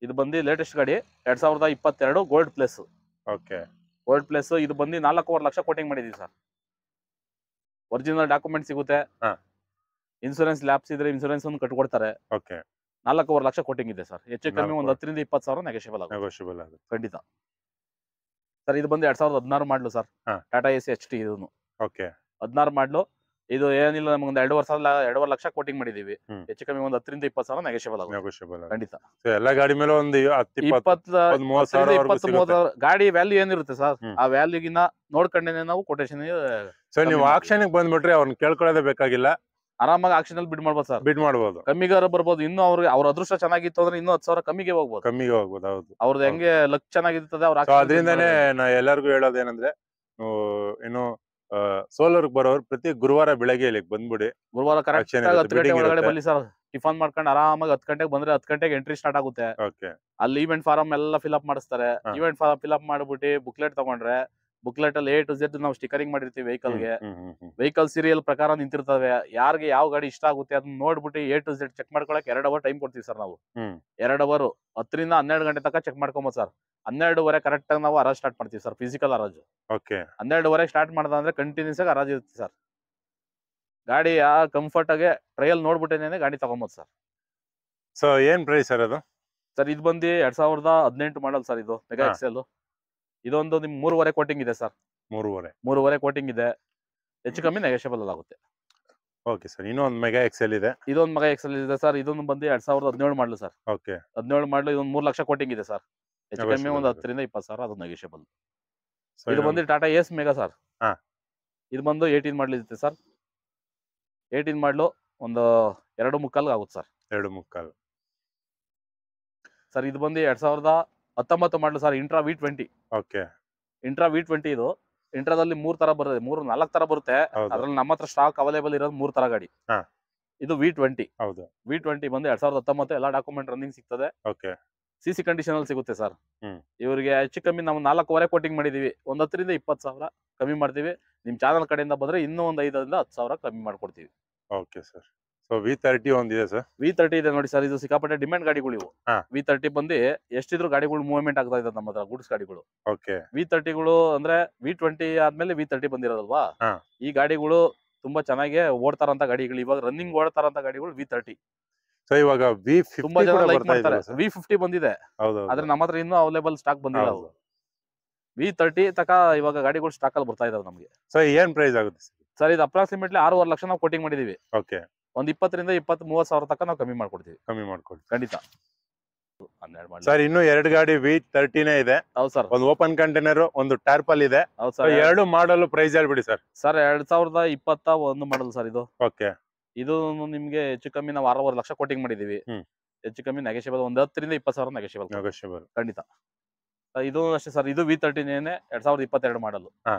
ಇದು ಬಂದು ಲೇಟೆಸ್ಟ್ ಗಾಡಿ. 2022 gold plus. Okay gold plus. ಇದು ಬಂದು 4.5 ಲಕ್ಷ ಕೋಟಿಂಗ್ ಮಾಡಿದೀವಿ ಸರ್. ಒರಿಜಿನಲ್ ಡಾಕ್ಯುಮೆಂಟ್ ಸಿಗುತ್ತೆ. ಇನ್ಸೂರೆನ್ಸ್ ಲ್ಯಾಪ್ಸ್ ಇದ್ರೆ ಇನ್ಸೂರೆನ್ಸ್ ಒಂದು ಕಟ್ಕೊಡ್ತಾರೆ. 4.5 ಲಕ್ಷ ಕೋಟಿಂಗ್ ಇದೆ ಸರ್. ಹೆಚ್ಚು ಕಮ್ಮಿ 10 ರಿಂದ 20 ಸಾವಿರ ನೆಗೋಷಿಯಬಲ್ ಆಗುತ್ತೆ ಖಂಡಿತ ಸರ್. ಇದು ಬಂದು 2016 ಮಾಡಲು ಸರ್. Tata AC HT. ಇದನ್ನು 16 ಮಾಡಲು. ಇದು ಏನಿಲ್ಲ ನಮ್ಗೆ ಒಂದು 2.5 ಲಕ್ಷ ಕೋಟಿಂಗ್ ಮಾಡಿದೀವಿ. ಹ್ಮ್. ಹೆಚ್ಚು ಕಮ್ಮಿ ಒಂದು 10 ರಿಂದ 20 ಸಾವಿರ ನೆಗೋಷಿಯಬಲ್ ಆಗುತ್ತೆ ನೆಗೋಷಿಯಬಲ್ ಖಂಡಿತ. ಎಲ್ಲ ಗಾಡಿ ಮೇಲೆ ಒಂದು 10 20 30 ಸಾವಿರವರೆಗೂ ಸಿಗುತ್ತೆ. ಗಾಡಿ ವ್ಯಾಲ್ಯೂ ಏನಿರುತ್ತೆ ಸರ್, ಹ್ಮ್. ಆ ವ್ಯಾಲ್ಯೂಗಿನ ನೋಡ್ಕೊಂಡೇನೆ ನಾವು ಕೊಟೇಶನ್ ಸೊ ನೀವು ಆಕ್ಷನ್ ಬಂದ್ಬಿಟ್ರೆ ಅವ್ರನ್ನ ಕೇಳ್ಕೊಳ್ಳೋದೇ ಬೇಕಾಗಿಲ್ಲ, ಆರಾಮಾಗಿ ಆಕ್ಷನ್ ಅಲ್ಲಿ ಬಿಡ್ ಮಾಡ್ಬೋದು ಸರ್. ಬಿಡ್ ಮಾಡ್ಬೋದು, ಕಮ್ಮಿಗಾರ ಬರ್ಬೋದು. ಇನ್ನು ಅವ್ರ ಅದೃಷ್ಟ ಚೆನ್ನಾಗಿತ್ತು ಅಂದ್ರೆ ಇನ್ನೂ 10 ಸಾವಿರ ಕಮ್ಮಿಗೆ ಹೋಗ್ಬೋದು. ಕಮ್ಮಿಗೆ ಹೋಗ್ಬೋದು. ಹೌದು, ಅವ್ರದ್ದು ಹೆಂಗೆ ಲಕ್ ಚೆನ್ನಾಗಿರ್ತದೆ ಅವ್ರ ಸೊ ಅದರಿಂದಾನೇ ನಾ ಎಲ್ಲರಿಗೂ ಹೇಳೋದೇನಂದ್ರೆ ಏನು ಸೋಲರ್ ಬರೋರು ಪ್ರತಿ ಗುರುವಾರ ಬೆಳಗ್ಗೆ ಇಲ್ಲಿಗೆ ಬಂದ್ಬಿಡಿ. ಗುರುವಾರ ಕರೆಕ್ಟ್ Action ಇರುತ್ತೆ, 10 ಗಂಟೆ bidding ಒಳಗಡೆ ಇರುತ್ತೆ. ಬನ್ನಿ ಸರ್. ಟಿಫನ್ ಮಾಡ್ಕೊಂಡು ಆರಾಮಾಗಿ 10 ಗಂಟೆಗೆ ಬಂದ್ರೆ 10 ಗಂಟೆಗೆ ಎಂಟ್ರಿ ಸ್ಟಾರ್ಟ್ ಆಗುತ್ತೆ. ಓಕೆ, ಅಲ್ಲಿ ಈವೆಂಟ್ ಫಾರಂ ಎಲ್ಲ ಫಿಲ್ಅಪ್ ಮಾಡಿಸ್ತಾರೆ. ಹಾ. ಈವೆಂಟ್ ಫಾರಂ ಫಿಲ್ಅಪ್ ಮಾಡ್ಬಿಟ್ಟು ಬುಕ್ಲೆಟ್ ತಗೊಂಡ್ರೆ ಬುಕ್ಲೆಟ್ ಅಲ್ಲಿ A to Z ನಾವು ಸ್ಟಿಕರಿಂಗ್ ಮಾಡಿರ್ತೀವಿ ವೆಹಿಕಲ್ಗೆ. ವೆಹಿಕಲ್ ಸೀರಿಯಲ್ ಪ್ರಕಾರ ನಿಂತಿರ್ತವೆ. ಯಾರಿಗೆ ಯಾವ ಗಾಡಿ ಇಷ್ಟ ಆಗುತ್ತೆ ಅದನ್ನ ನೋಡ್ಬಿಟ್ಟು A to Z ಚೆಕ್ ಮಾಡ್ಕೊಳಕ್ 2 ಅವರ್ ಟೈಮ್ ಕೊಡ್ತೀವಿ ಸರ್ ನಾವು. 2 ಅವರ್ 10 ರಿಂದ 12 ಗಂಟೆ ತನಕ ಚೆಕ್ ಮಾಡ್ಕೊಬೋದು ಸರ್. 12:30 ಕರೆಕ್ಟ್ ಆಗಿ ನಾವು ಹರಾಜ್ ಸ್ಟಾರ್ಟ್ ಮಾಡ್ತೀವಿ ಸರ್. ಫಿಸಿಕಲ್ ಹರಾಜು ಓಕೆ, 12:30 ಸ್ಟಾರ್ಟ್ ಮಾಡ್ದಂದ್ರೆ ಕಂಟಿನ್ಯೂಸ್ ಆಗಿ ಹರಾಜ್ ಇರುತ್ತೆ ಸರ್. ಗಾಡಿ ಆ ಕಂಫರ್ಟ್ ಆಗಿ ಟ್ರಯಲ್ ನೋಡ್ಬಿಟ್ಟೇನೆ ಗಾಡಿ ತಗೊಂಬೋದು ಸರ್. ಸೊ ಏನ್ ಪ್ರೈಸ್ ಸರ್ ಅದು? ಸರ್ ಇದು ಬಂದು 2018 ಮಾಡಲ್ ಸರ್. ಇದು ಮೆಗಾ ಹಾ. ಎಕ್ಸೆಲ್. ಇದೊಂದು ನಿಮ್ 3.5 ಕೋಟಿಂಗ್ ಇದೆ ಸರ್. 3.5 ಕೋಟಿಂಗ್ ಇದೆ. ಹೆಚ್ಚು ಕಮ್ಮಿ ನೆಗೋಷಿಯಬಲ್ ಆಗುತ್ತೆ. ಓಕೆ ಸರ್, ಇನ್ನೊಂದು ಮೆಗಾ ಎಕ್ಸೆಲ್ ಇದೆ. ಇದೊಂದು ಮೆಗಾ ಎಕ್ಸೆಲ್ ಇದೆ ಸರ್. ಇದೊಂದು ಬಂದು 2017 ಮಾಡಲು ಸರ್. ಓಕೆ, 17 ಮಾಡಲು ಇದೊಂದು 3 ಲಕ್ಷ ಕೋಟಿಂಗ್ ಇದೆ ಸರ್. ಹೆಚ್ಚು ಕಮ್ಮಿ ಒಂದು 10 ರಿಂದ 20 ಸಾವಿರ ಅದು ನೆಗೋಷಿಯಬಲ್. ಇದು ಬಂದು ಟಾಟಾ ಏಸ್ ಮೆಗಾ ಸರ್. ಹಾ. ಇದು ಬಂದು 18 ಮಾಡಲ್ ಇರುತ್ತೆ ಸರ್. 18 ಮಾಡಲು ಒಂದು 2.25 ಆಗುತ್ತೆ ಸರ್. 2.25 ಸರ್ ಇದು ಬಂದು 2019 ಮಾಡಲು sir. Intra V20. Okay, intra V20 ಇದು. ಇಂಟ್ರಾದಲ್ಲಿ 3 ತರ ಬರುತ್ತೆ, 4 ತರ ಬರುತ್ತೆ. ಹೌದು. ಅದ್ರಲ್ಲಿ ನಮ್ಮ ಹತ್ರ ಸ್ಟಾಕ್ ಅವೈಲೇಬಲ್ ಇರೋದು 3 ತರ ಗಾಡಿ. ಹಾ. ಇದು V20. ಹೌದು, V20 ಬಂದು 2019 ಎಲ್ಲ ಡಾಕ್ಯುಮೆಂಟ್ ರನ್ನಿಂಗ್ ಸಿಗ್ತದೆ. ಓಕೆ, CC ಕಂಡೀಷನ್ ಅಲ್ಲಿ ಸಿಗುತ್ತೆ ಸರ್. ಹ್ಮ್. ಇವರಿಗೆ ಹೆಚ್ಚು ಕಮ್ಮಿ ನಾವು 4.25 ಕೋಟಿಂಗ್ ಮಾಡಿದೀವಿ. ಒಂದು 10 ರಿಂದ 20 ಸಾವಿರ ಕಮ್ಮಿ ಮಾಡ್ತೀವಿ. ನಿಮ್ ಚಾನಲ್ ಕಡೆಯಿಂದ ಬಂದ್ರೆ ಇನ್ನೂ ಒಂದು 5 ರಿಂದ 10 ಸಾವಿರ ಕಮ್ಮಿ ಮಾಡ್ಕೊಡ್ತೀವಿ. Okay sir. ಸೊ V30 ಒಂದಿದೆ ಸರ್. V30 ಇದೆ ನೋಡಿ ಸರ್. ಇದು ಸಿಕ್ಕಾಪಟ್ಟೆ ಡಿಮ್ಯಾಂಡ್ ಗಾಡಿಗಳು ಇವು. ಹಾ. V30 ಬಂದು ಎಷ್ಟಿದ್ರು ಗಾಡಿಗಳು ಮೂವ್ಮೆಂಟ್ ಆಗ್ತಾ ಇದೆ ನಮ್ಮ ಹತ್ರ, ಗೂಡ್ಸ್ ಗಾಡಿಗಳು. ಓಕೆ, V30ಗಳು ಅಂದ್ರೆ V20 ಆದ್ಮೇಲೆ V30 ಬಂದಿರೋದಲ್ವಾ. ಹಾ. ಈ ಗಾಡಿಗಳು ತುಂಬಾ ಚೆನ್ನಾಗಿ ಓಡ್ತಾರಂತ ಗಾಡಿಗಳು, ಇವಾಗ ರನ್ನಿಂಗ್ ಓಡ್ತಾರಂತ ಗಾಡಿಗಳು V30. ಸೊ ಇವಾಗ V50 ತುಂಬಾ ಜನ ಕೂಡ ಲೈಕ್ ಬರ್ತಾ ಮಾಡ್ತಾರೆ. ಇದೆ ಸರ್. V50 ಬಂದಿದೆ, ಹೌದು, ಆದ್ರೆ ನಮ್ಮ ಹತ್ರ ಇನ್ನೂ ಅವೈಲೇಬಲ್ ಸ್ಟಾಕ್ ಬಂದಿಲ್ಲ. ಹೌದು. V30 ತಕ ಇವಾಗ ಗಾಡಿಗಳು ಸ್ಟಾಕ್ ಅಲ್ಲಿ ಬರ್ತಾ ಇದಾವೆ ನಮಗೆ. ಸೊ ಏನ್ ಪ್ರೈಸ್ ಆಗುತ್ತೆ ಸರ್ ಇದು ಅಪ್ರಾಕ್ಸಿಮೇಟ್ಲಿ 6.5 ಲಕ್ಷ ನಾವು ಕೋಟಿಂಗ್ ಮಾಡಿದೀವಿ. ಓಕೆ, ಒಂದು 20 ರಿಂದ 30 ಸಾವಿರ ತನಕ ನಾವು ಕಮ್ಮಿ ಮಾಡ್ಕೊಡ್ತೀವಿ ಕಮ್ಮಿ ಮಾಡ್ಕೊಡಿ ಖಂಡಿತ. 12 ಮಾಡಲಿ ಸರ್. ಇನ್ನು 2 ಗಾಡಿ V30ನೇ ಇದೆ. ಹೌದು ಸರ್. ಒಂದು ಓಪನ್ ಕಂಟೈನರ್, ಒಂದು ಟಾರ್ಪಲ್ ಇದೆ. ಹೌದು ಸೊ ಸರ್. 2 ಮಾಡಲ್ ಪ್ರೈಸ್ ಹೇಳ್ಬಿಡಿ ಸರ್. ಸರ್ 2021 ಮಾಡಲ್ ಸರ್ ಇದು. ಓಕೆ, ಇದು ನಿಮ್ಗೆ ಹೆಚ್ಚು ಕಮ್ಮಿ ನಾವು 6.5 ಲಕ್ಷ ಕೋಟಿಂಗ್ ಮಾಡಿದೀವಿ. ಹೆಚ್ಚು ಕಮ್ಮಿ ನೆಗೋಷಿಯಬಲ್ ಒಂದು 10 ರಿಂದ 20 ಸಾವಿರ ನೆಗೋಷಿಯಬಲ್ ಖಂಡಿತ. ಇದು ಅಷ್ಟೇ ಸರ್. ಇದು V30ನೇ 2022 ಮಾಡಲ್. ಹಾ.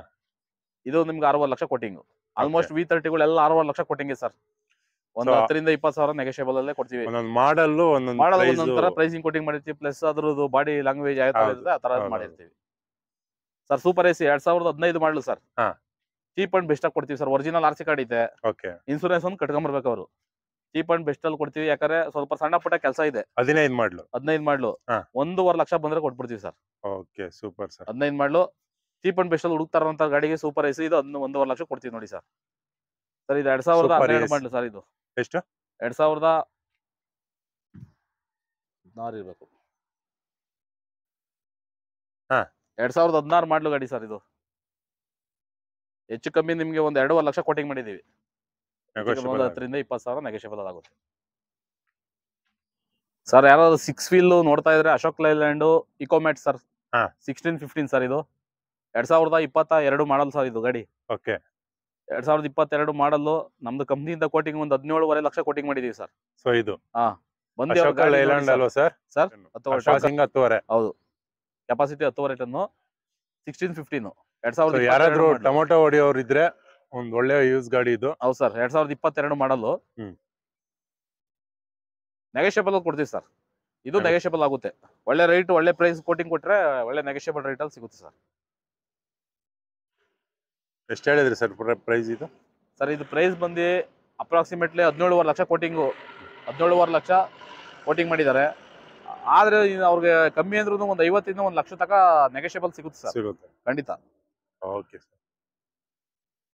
ಇದು ನಿಮ್ಗೆ 60 ಲಕ್ಷ ಕೋಟಿಂಗ್. ಆಲ್ಮೋಸ್ಟ್ V30ಗಳೆಲ್ಲ 60 ಲಕ್ಷ ಕೋಟಿಂಗ್ ಸರ್. ಒಂದು So, 10 ರಿಂದ 20 ಸಾವಿರ ನೆಗೋಷಿಯಬಲ್ ಅಲ್ಲೇ ಕೊಡ್ತೀವಿ. ಒಂದೊಂದು ಮಾಡಲ್ ಒಂದೊಂದರ ಪ್ರೈಸಿಂಗ್ ಕೋಟಿಂಗ್ ಮಾಡಿರ್ತೀವಿ. ಪ್ಲಸ್ ಅದ್ರದ್ದು ಬಾಡಿ ಲ್ಯಾಂಗ್ವೇಜ್ ಯಾವ ತರ ಇರುತ್ತೆ ಆ ತರ ಮಾಡಿರ್ತೀವಿ ಸರ್. ಸೂಪರ್ AC 2015 ಮಾಡಲು ಸರ್. ಹಾ. ಚೀಪ್ ಅಂಡ್ ಬೆಸ್ಟ್ ಆಗಿ ಕೊಡ್ತೀವಿ ಸರ್. ಒರಿಜಿನಲ್ RC ಕಾರ್ಡ್ ಇದೆ. ಓಕೆ, ಇನ್ಸೂರೆನ್ಸ್ ಒಂದು ಕಟ್ಕೊಂಡ್ಬರ್ಬೇಕು ಅವರು. ಚೀಪ್ ಅಂಡ್ ಬೆಸ್ಟ್ ಅಲ್ಲಿ ಕೊಡ್ತೀವಿ. ಯಾಕಂದ್ರೆ ಸ್ವಲ್ಪ ಸಣ್ಣ ಪುಟ್ಟ ಕೆಲಸ ಇದೆ. 15 ಮಾಡಲು 15 ಮಾಡಲು ಹಾ. 1.5 ಲಕ್ಷ ಬಂದ್ರೆ ಕೊಟ್ಬಿಡ್ತೀವಿ ಸರ್. Okay, super sir. 15 ಮಾಡಲು ಚೀಪ್ ಅಂಡ್ ಬೆಸ್ಟ್ ಅಲ್ಲಿ ಹುಡುಕ್ತಾರಂತ ಗಾಡಿಗೆ ಸೂಪರ್ AC ಇದು 1.5 ಲಕ್ಷ ಕೊಡ್ತೀವಿ ನೋಡಿ ಸರ್. ಸರ್ ಇದು 2012 ಮಾಡಲು ಸರ್. ಇದು ಎಷ್ಟು? 2016 ಇರಬೇಕು. ಹಾ. 2016 ಮಾಡಲು ಗಾಡಿ ಸರ್. ಇದು ಹೆಚ್ಚು ಕಮ್ಮಿ ನಿಮ್ಗೆ ಒಂದು 2.5 ಲಕ್ಷ ಕೋಟಿಂಗ್ ಮಾಡಿದೀವಿ. ಒಂದು 10 ರಿಂದ 20 ಸಾವಿರ ನೆಗೋಷಿಯಬಲ್ ಆಗುತ್ತೆ ಸರ್. ಯಾರಾದ್ರು 6 ವೀಲ್ ನೋಡ್ತಾ ಇದ್ರೆ ಅಶೋಕ್ ಲೈಲ್ಯಾಂಡ್ ಇಕೋಮ್ಯಾಟ್ ಸರ್. 1615 ಸರ್. ಇದು 2022 ಮಾಡಲ್ ಸರ್. ಇದು ಗಾಡಿ ಓಕೆ, 2022 ಮಾಡಲು ನಮ್ದು ಕಂಪ್ನಿಯಿಂದ ಕೋಟಿಂಗ್ ಒಂದು 17.5 ಲಕ್ಷ ಕೋಟಿಂಗ್ ಮಾಡಿದೀವಿ ಸರ್. ಸೊ ಇದು ಬಂದು ಅಶೋಕ್ ಲೈಲ್ಯಾಂಡ್ ಅಲ್ವಾ ಸರ್? ಸರ್ 10.5 ಹೌದು. Capacity 10.5 ton. 1615 ಯಾರಾದ್ರೂ ಟೊಮೊಟೊ ಹೊಡಿಯೋರು ಇದ್ರೆ ಒಂದ್ ಒಳ್ಳೆ ಯೂಸ್ ಗಾಡಿ ಇದು. ಹೌದು ಸರ್. 2022 ಮಾಡಲು ನೆಗೋಷಿಯಬಲ್ ಕೊಡ್ತೀವಿ ಸರ್. ಇದು ನೆಗೋಷಿಯಬಲ್ ಆಗುತ್ತೆ. ಒಳ್ಳೆ ರೇಟ್ ಒಳ್ಳೆ ಪ್ರೈಸ್ ಕೋಟಿಂಗ್ ಕೊಟ್ರೆ ಒಳ್ಳೆ ನೆಗೋಷಿಯಬಲ್ ರೇಟ್ ಅಲ್ಲಿ ಸಿಗುತ್ತೆ ಸರ್. ಎಷ್ಟು ಹೇಳಿದ್ರಿ ಸರ್ ಪ್ರೈಸ್ ಇದು? ಸರ್ ಇದು ಪ್ರೈಸ್ ಬಂದು approximately 17.5 lakh quoting. 17.5 lakh quoting ಮಾಡಿದ್ದಾರೆ. ಆದ್ರೆ ಅವ್ರಿಗೆ ಕಮ್ಮಿ ಅಂದ್ರೂ ಒಂದು 50 ರಿಂದ 1 ಲಕ್ಷ ತನಕ ನೆಗೋಷಿಯಬಲ್ ಸಿಗುತ್ತೆ ಸರ್. ಸಿಗುತ್ತೆ ಖಂಡಿತ. Okay sir.